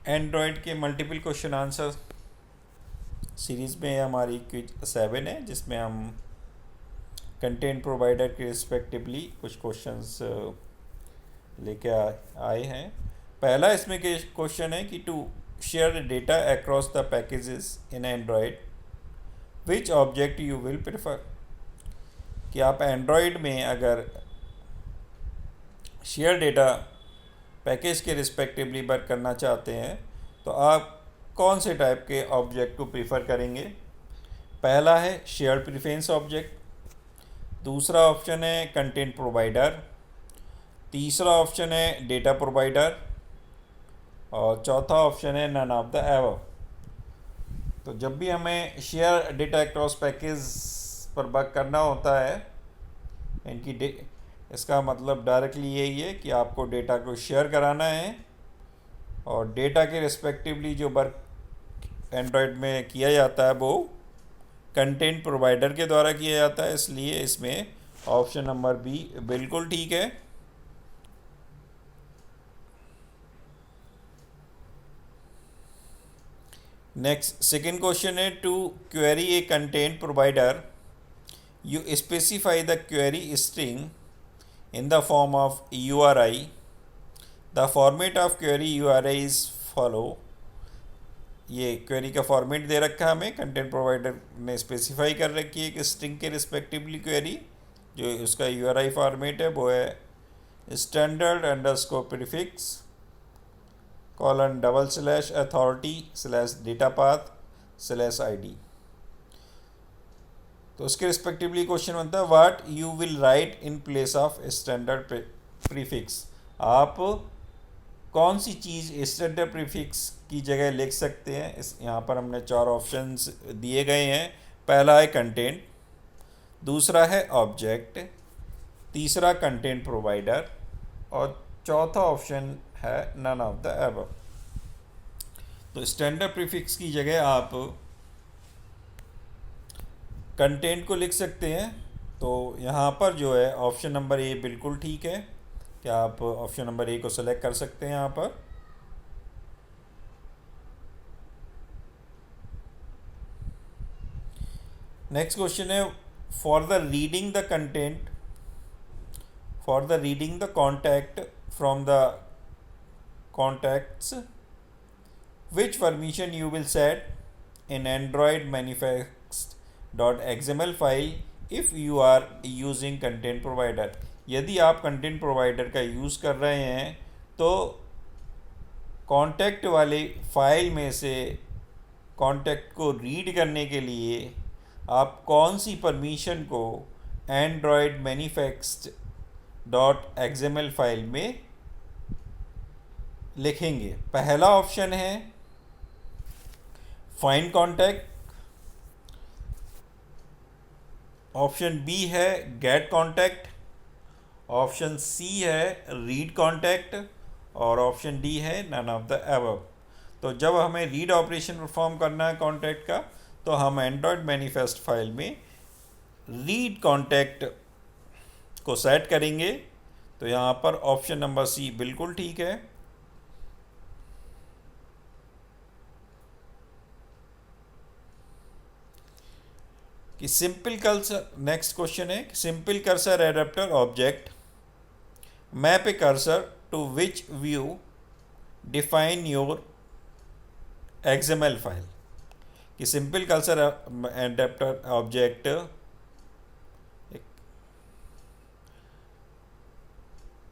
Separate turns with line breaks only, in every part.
Android के multiple question answer series में हमारी क्विज 7 है, जिसमें हम कंटेंट प्रोवाइडर के रिस्पेक्टिवली कुछ क्वेश्चंस लेके आए हैं। पहला इसमें क्वेश्चन है कि to share data across the packages in Android which object you will prefer. कि आप एंड्रॉयड में अगर शेयर डेटा पैकेज के रिस्पेक्टिवली वर्क करना चाहते हैं तो आप कौन से टाइप के ऑब्जेक्ट को प्रीफर करेंगे। पहला है शेयर प्रीफरेंस ऑब्जेक्ट, दूसरा ऑप्शन है कंटेंट प्रोवाइडर, तीसरा ऑप्शन है डेटा प्रोवाइडर और चौथा ऑप्शन है नन ऑफ द एबव। तो जब भी हमें शेयर डेटा अक्रॉस पैकेज पर वर्क करना होता है, इसका मतलब डायरेक्टली यही है कि आपको डेटा को शेयर कराना है और डेटा के रिस्पेक्टिवली जो वर्क एंड्रॉयड में किया जाता है वो कंटेंट प्रोवाइडर के द्वारा किया जाता है। इसलिए इसमें ऑप्शन नंबर बी बिल्कुल ठीक है। नेक्स्ट सेकेंड क्वेश्चन है to query a content provider you specify the query string in the form of URI. The format of query URI is follow. ये क्वेरी का फॉर्मेट दे रखा है हमें, कंटेंट प्रोवाइडर ने स्पेसिफाई कर रखी है कि स्ट्रिंग के रिस्पेक्टिवली क्वेरी जो उसका URI फॉर्मेट है वो है standard underscore prefix colon $authority/datapath/id। तो उसके रिस्पेक्टिवली क्वेश्चन बनता है what you will write in place of standard prefix. आप कौन सी चीज़ स्टैंडर्ड प्रीफिक्स की जगह लिख सकते हैं। इस यहाँ पर हमने 4 ऑप्शंस दिए गए हैं। पहला है कंटेंट, दूसरा है ऑब्जेक्ट, तीसरा कंटेंट प्रोवाइडर और चौथा ऑप्शन है नन ऑफ द एबव। तो स्टैंडर्ड प्रीफिक्स की जगह आप कंटेंट को लिख सकते हैं। तो यहाँ पर जो है ऑप्शन नंबर ए बिल्कुल ठीक है। क्या आप ऑप्शन नंबर ए को सेलेक्ट कर सकते हैं यहाँ पर। नेक्स्ट क्वेश्चन है for the reading the content for the reading the contact from the contacts which permission you will set in Android manifest.xml file if you are using content provider. यदि आप content provider का use कर रहे हैं तो contact वाले file में से कॉन्टैक्ट को रीड करने के लिए आप कौन सी परमिशन को एंड्रॉयड manifest.xml फाइल में लिखेंगे। पहला ऑप्शन है फाइंड कॉन्टैक्ट, ऑप्शन बी है गेट कॉन्टैक्ट, ऑप्शन सी है रीड कॉन्टैक्ट और ऑप्शन डी है नन ऑफ द एबव। तो जब हमें रीड ऑपरेशन परफॉर्म करना है कॉन्टैक्ट का तो हम एंड्रॉयड मैनिफेस्ट फाइल में रीड कॉन्टैक्ट को सेट करेंगे। तो यहाँ पर ऑप्शन नंबर सी बिल्कुल ठीक है। कि सिंपल कर्सर, नेक्स्ट क्वेश्चन है simple cursor adapter object map a cursor to which view define your XML file. कि simple cursor adapter object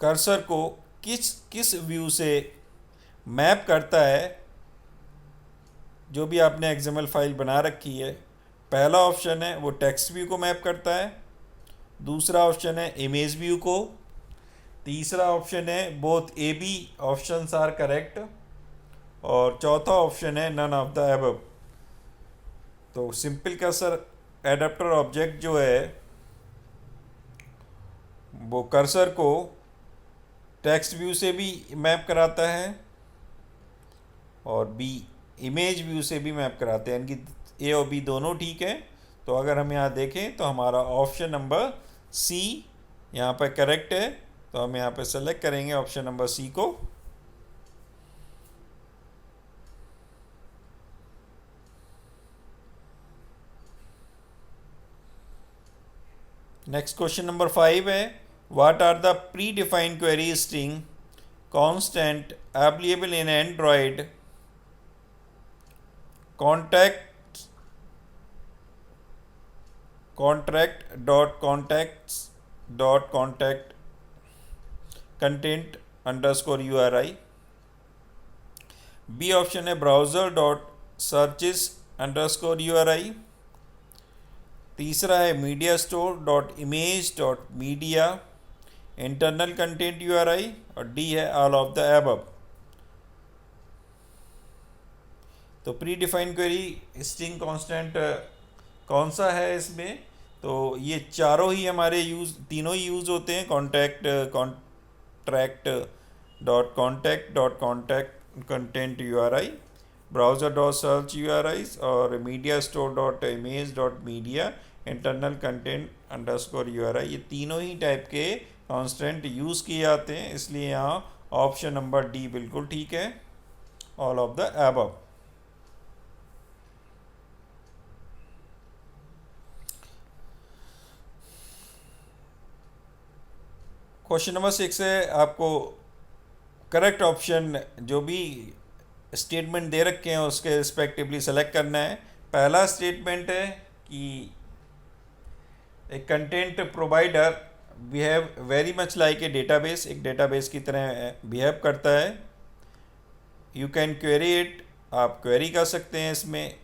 cursor को किस व्यू से मैप करता है जो भी आपने XML फाइल बना रखी है। पहला ऑप्शन है वो टेक्स्ट व्यू को मैप करता है, दूसरा ऑप्शन है इमेज व्यू को, तीसरा ऑप्शन है both A B options are correct और चौथा ऑप्शन है नन ऑफ द एबव। तो सिंपल कर्सर एडेप्टर ऑब्जेक्ट जो है वो कर्सर को टेक्स्ट व्यू से भी मैप कराता है और बी इमेज व्यू से भी मैप कराते हैं, यानी कि ए और बी दोनों ठीक है। तो अगर हम यहाँ देखें तो हमारा ऑप्शन नंबर सी यहाँ पर करेक्ट है। तो हम यहाँ पे सेलेक्ट करेंगे ऑप्शन नंबर सी को। नेक्स्ट क्वेश्चन नंबर 5 है, what are the predefined query string constant applicable in Android contact contact content underscore URI। B option है browser dot searches underscore URI। तीसरा है media store dot image dot media internal content URI। और D है all of the above. तो predefined query string constant कौन सा है इसमें? तो ये चारों ही हमारे तीनों ही यूज़ होते हैं, contact dot contact content URI, browser dot search URI और media store dot image dot media internal content underscore URI। ये तीनों ही टाइप के कांस्टेंट यूज़ किए जाते हैं, इसलिए यहाँ ऑप्शन नंबर डी बिल्कुल ठीक है, all of the above. Question number 6 है, आपको करेक्ट ऑप्शन जो भी स्टेटमेंट दे रखे हैं उसके रिस्पेक्टिवली सेलेक्ट करना है। पहला स्टेटमेंट है कि एक content provider behave very much like a database, एक डेटाबेस की तरह बिहेव करता है। यू कैन क्वेरी इट, आप क्वेरी कर सकते हैं इसमें।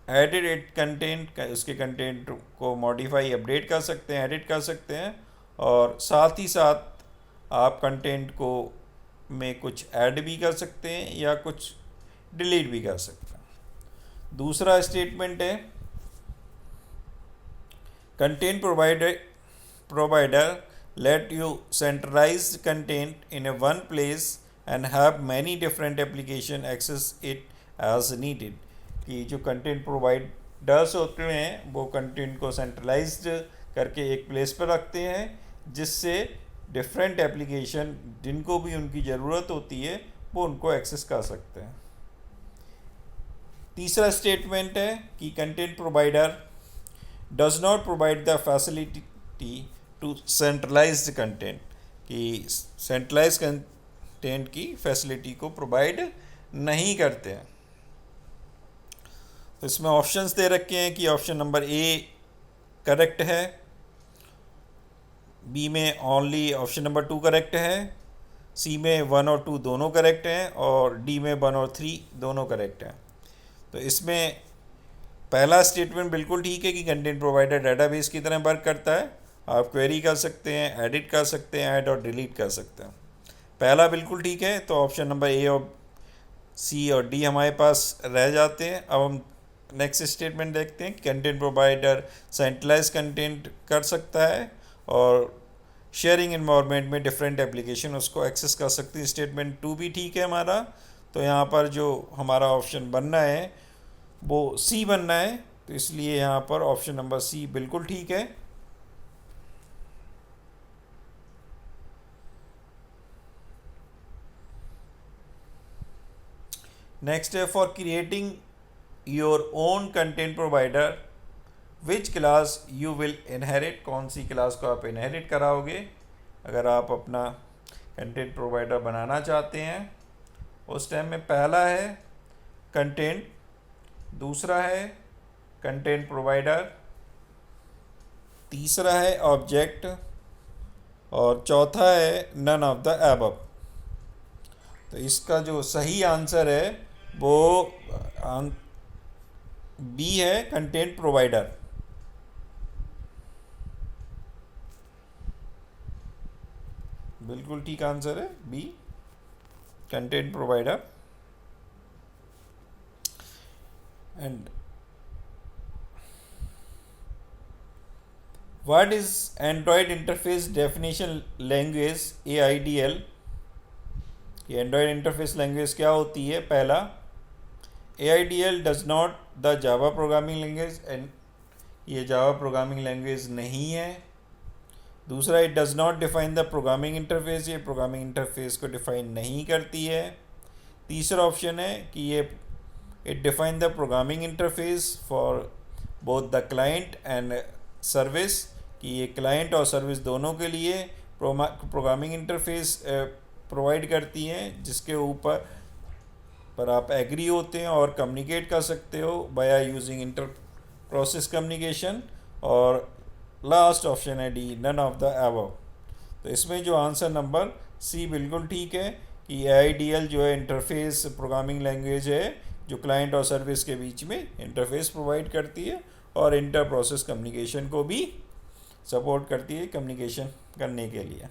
एडिट इट कंटेंट, उसके कंटेंट को मॉडिफाई अपडेट कर सकते हैं, एडिट कर सकते हैं। और साथ ही साथ आप कंटेंट को में कुछ ऐड भी कर सकते हैं या कुछ डिलीट भी कर सकते हैं। दूसरा स्टेटमेंट है content provider let you centralized content in a one place and have many different application access it as needed। कि जो कंटेंट प्रोवाइडर्स होते हैं वो कंटेंट को सेंट्रलाइज्ड करके एक प्लेस पर रखते हैं, जिससे डिफरेंट एप्लीकेशन जिनको भी उनकी ज़रूरत होती है वो उनको एक्सेस कर सकते हैं। तीसरा स्टेटमेंट है कि content provider does not provide the facility to centralized content, कि सेंट्रलाइज कंटेंट की फैसिलिटी को प्रोवाइड नहीं करते हैं। तो इसमें ऑप्शंस दे रखे हैं कि ऑप्शन नंबर ए करेक्ट है, बी में ओनली ऑप्शन नंबर 2 करेक्ट है, सी में 1 और 2 दोनों करेक्ट हैं और डी में 1 और 3 दोनों करेक्ट हैं। तो इसमें पहला स्टेटमेंट बिल्कुल ठीक है कि कंटेंट प्रोवाइडर डेटाबेस की तरह वर्क करता है, आप क्वेरी कर सकते हैं, एडिट कर सकते हैं, ऐड और डिलीट कर सकते हैं। पहला बिल्कुल ठीक है, तो ऑप्शन नंबर ए और सी और डी हमारे पास रह जाते हैं। अब हम नेक्स्ट स्टेटमेंट देखते हैं कि कंटेंट प्रोवाइडर सेंट्रलाइज कंटेंट कर सकता है और शेयरिंग इन्वायरमेंट में डिफरेंट एप्लीकेशन उसको एक्सेस कर सकती है। स्टेटमेंट 2 भी ठीक है हमारा। तो यहाँ पर जो हमारा ऑप्शन बनना है वो सी बनना है, तो इसलिए यहाँ पर ऑप्शन नंबर सी बिल्कुल ठीक है। नेक्स्ट है for creating your own content provider which class you will inherit, कौन सी क्लास को आप इनहेरिट कराओगे अगर आप अपना कंटेंट प्रोवाइडर बनाना चाहते हैं। उस टाइम में पहला है कंटेंट, दूसरा है कंटेंट प्रोवाइडर, तीसरा है ऑब्जेक्ट और चौथा है नन ऑफ द एबव। तो इसका जो सही आंसर है वो बी है कंटेंट प्रोवाइडर। बिल्कुल ठीक आंसर है B content provider. And what is Android interface definition language AIDL। ये एंड्रॉयड इंटरफेस लैंग्वेज क्या होती है? पहला, AIDL does not the Java programming language, and ये जावा प्रोग्रामिंग लैंग्वेज नहीं है। दूसरा, it does not define the programming interface, ये प्रोग्रामिंग इंटरफेस को डिफाइन नहीं करती है। तीसरा ऑप्शन है कि ये it define the programming interface for both the client and service, कि ये क्लाइंट और सर्विस दोनों के लिए प्रोग्रामिंग इंटरफेस प्रोवाइड करती हैं, जिसके ऊपर पर आप एग्री होते हैं और कम्युनिकेट कर सकते हो by using inter process communication. और लास्ट ऑप्शन है D, none of the above. तो इसमें जो आंसर नंबर सी बिल्कुल ठीक है कि AIDL जो है इंटरफेस प्रोग्रामिंग लैंग्वेज है जो क्लाइंट और सर्विस के बीच में इंटरफेस प्रोवाइड करती है और इंटर प्रोसेस कम्युनिकेशन को भी सपोर्ट करती है कम्युनिकेशन करने के लिए।